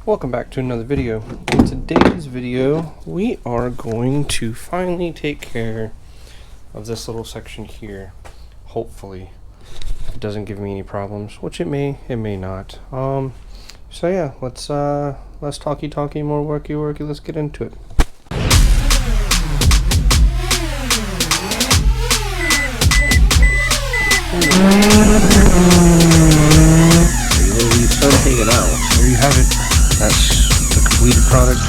Welcome back to another video. In today's video, we are going to finally take care of this little section here. Hopefully, it doesn't give me any problems, which it may not. So yeah, let's talky, more worky. Let's get into it. Take it out. There you have it. That's the completed product.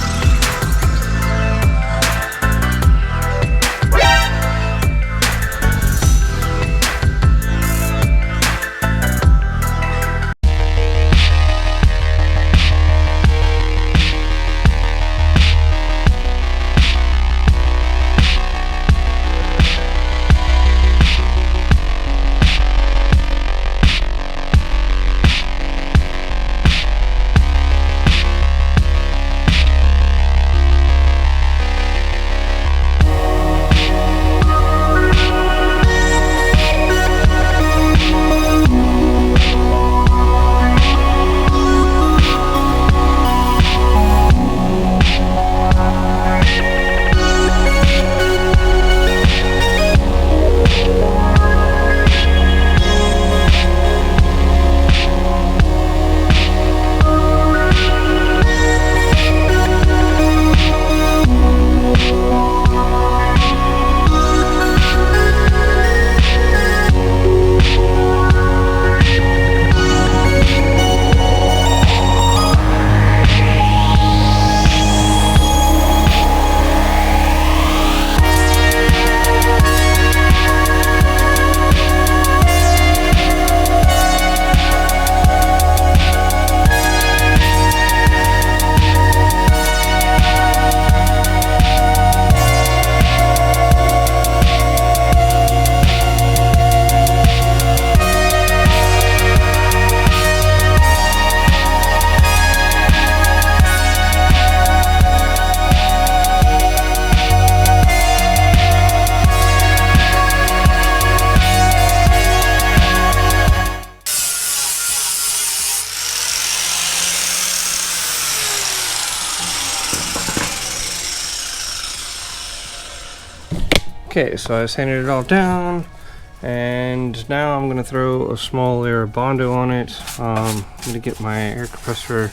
Okay, so I sanded it all down, and now I'm going to throw a small layer of Bondo on it. I'm going to get my air compressor,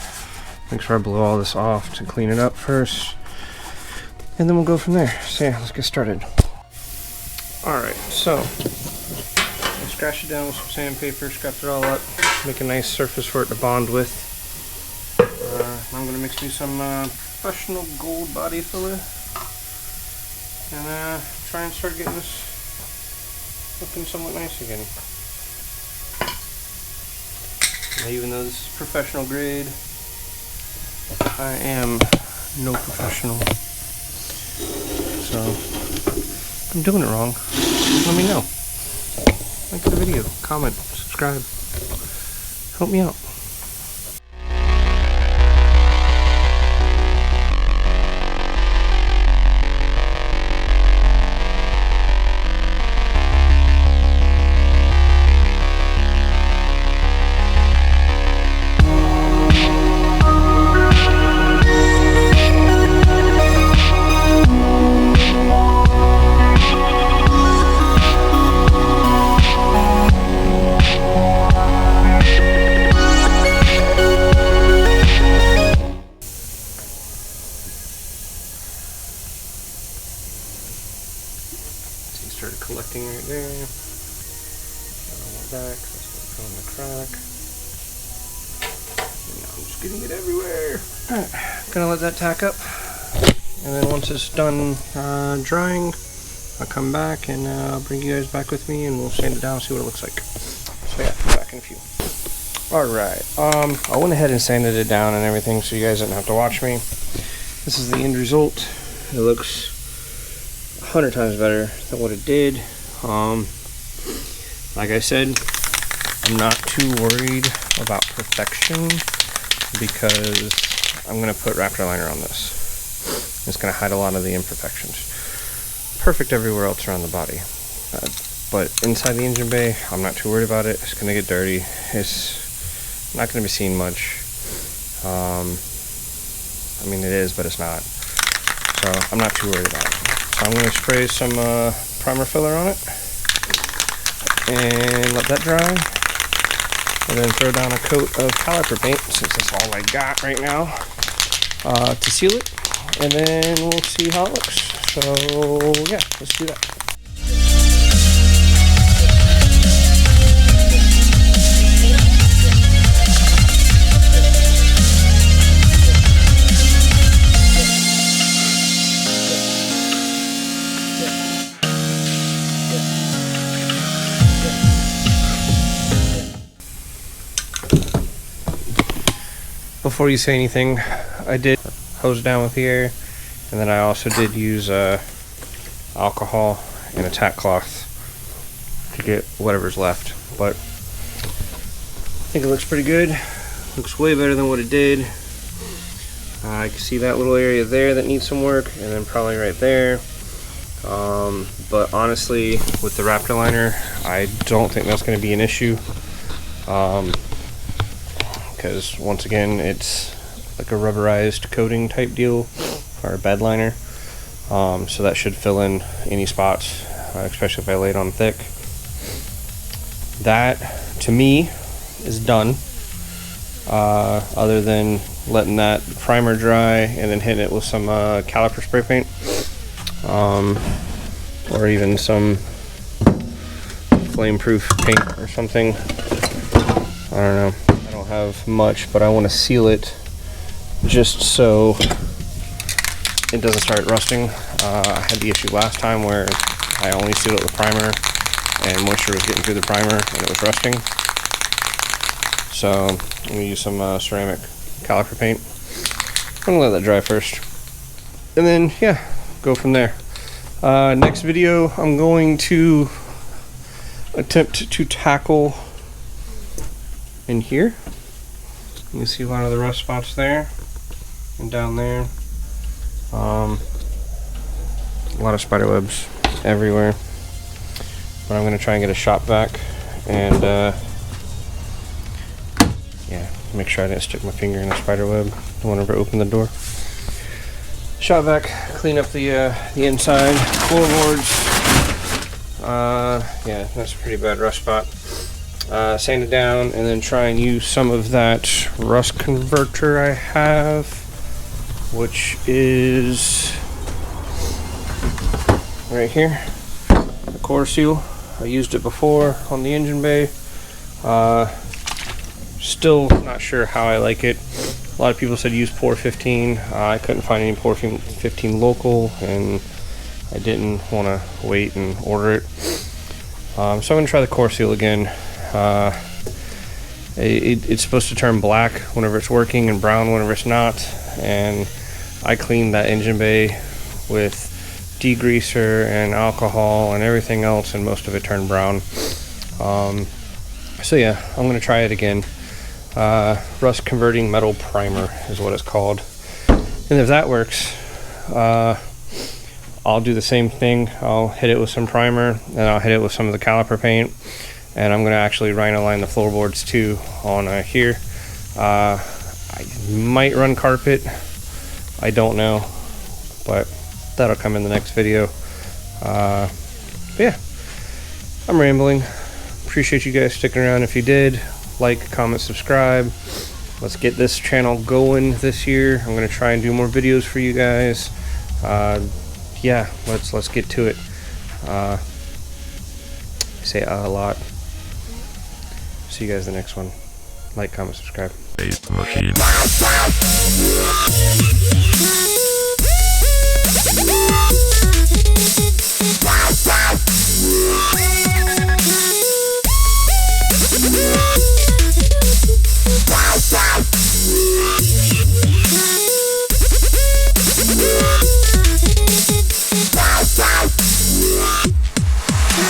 make sure I blow all this off to clean it up first, and then we'll go from there. So yeah, let's get started. Alright, so I scratched it down with some sandpaper, scrapped it all up, make a nice surface for it to bond with. I'm going to mix me some Professional Gold Body Filler, and try and start getting this looking somewhat nice again. Now, even though this is professional grade, I am no professional. So, if I'm doing it wrong, let me know. Like the video, comment, subscribe, help me out. Started collecting right there. Back, that's going to go in the crack. And now I'm just getting it everywhere. Alright, gonna let that tack up, and then once it's done drying, I'll come back and bring you guys back with me, and we'll sand it down and see what it looks like. So yeah, back in a few. Alright, I went ahead and sanded it down and everything, so you guys didn't have to watch me. This is the end result. It looks 100 times better than what it did. Like I said, I'm not too worried about perfection because I'm going to put Raptor liner on this. It's going to hide a lot of the imperfections. Perfect everywhere else around the body. But inside the engine bay, I'm not too worried about it. It's going to get dirty. It's not going to be seen much. I mean, it is, but it's not. So I'm not too worried about it. So I'm going to spray some primer filler on it and let that dry. And then throw down a coat of caliper paint, since that's all I got right now, to seal it. And then we'll see how it looks. So yeah, let's do that. Before you say anything, I did hose down with the air, and then I also did use alcohol and a tack cloth to get whatever's left. But I think it looks pretty good. Looks way better than what it did. I can see that little area there that needs some work, and then probably right there. But honestly, with the Raptor liner, I don't think that's going to be an issue. Because once again, it's like a rubberized coating type deal, or a bed liner. So that should fill in any spots, especially if I lay it on thick. That, to me, is done. Other than letting that primer dry and then hitting it with some caliper spray paint. Or even some flame-proof paint or something. I don't know. I don't have much, but I want to seal it just so it doesn't start rusting. I had the issue last time where I only sealed it with primer and moisture was getting through the primer and it was rusting. So I'm going to use some ceramic caliper paint. I'm going to let that dry first. And then, yeah, go from there. Next video, I'm going to attempt to tackle in here. You can see a lot of the rust spots there and down there. A lot of spider webs everywhere. But I'm going to try and get a shop vac and yeah, make sure I didn't stick my finger in a spider web whenever I open the door. Shop vac, clean up the inside floorboards. Yeah, that's a pretty bad rust spot. Sand it down and then try and use some of that rust converter I have, which is right here, the core seal. I used it before on the engine bay. Still not sure how I like it. A lot of people said use Pore 15. I couldn't find any Pore 15 local, and I didn't want to wait and order it. So I'm going to try the core seal again. It's supposed to turn black whenever it's working and brown whenever it's not. And I cleaned that engine bay with degreaser and alcohol and everything else, and most of it turned brown. So yeah, I'm going to try it again. Rust converting metal primer is what it's called. And if that works, I'll do the same thing. I'll hit it with some primer, and I'll hit it with some of the caliper paint, and I'm going to actually rhino line the floorboards too on here. I might run carpet, I don't know, but that'll come in the next video. But yeah, I'm rambling. Appreciate you guys sticking around. If you did, like, comment, subscribe. Let's get this channel going this year. I'm going to try and do more videos for you guys. Yeah, let's get to it. I say a lot. See you guys in the next one. Like, comment, subscribe.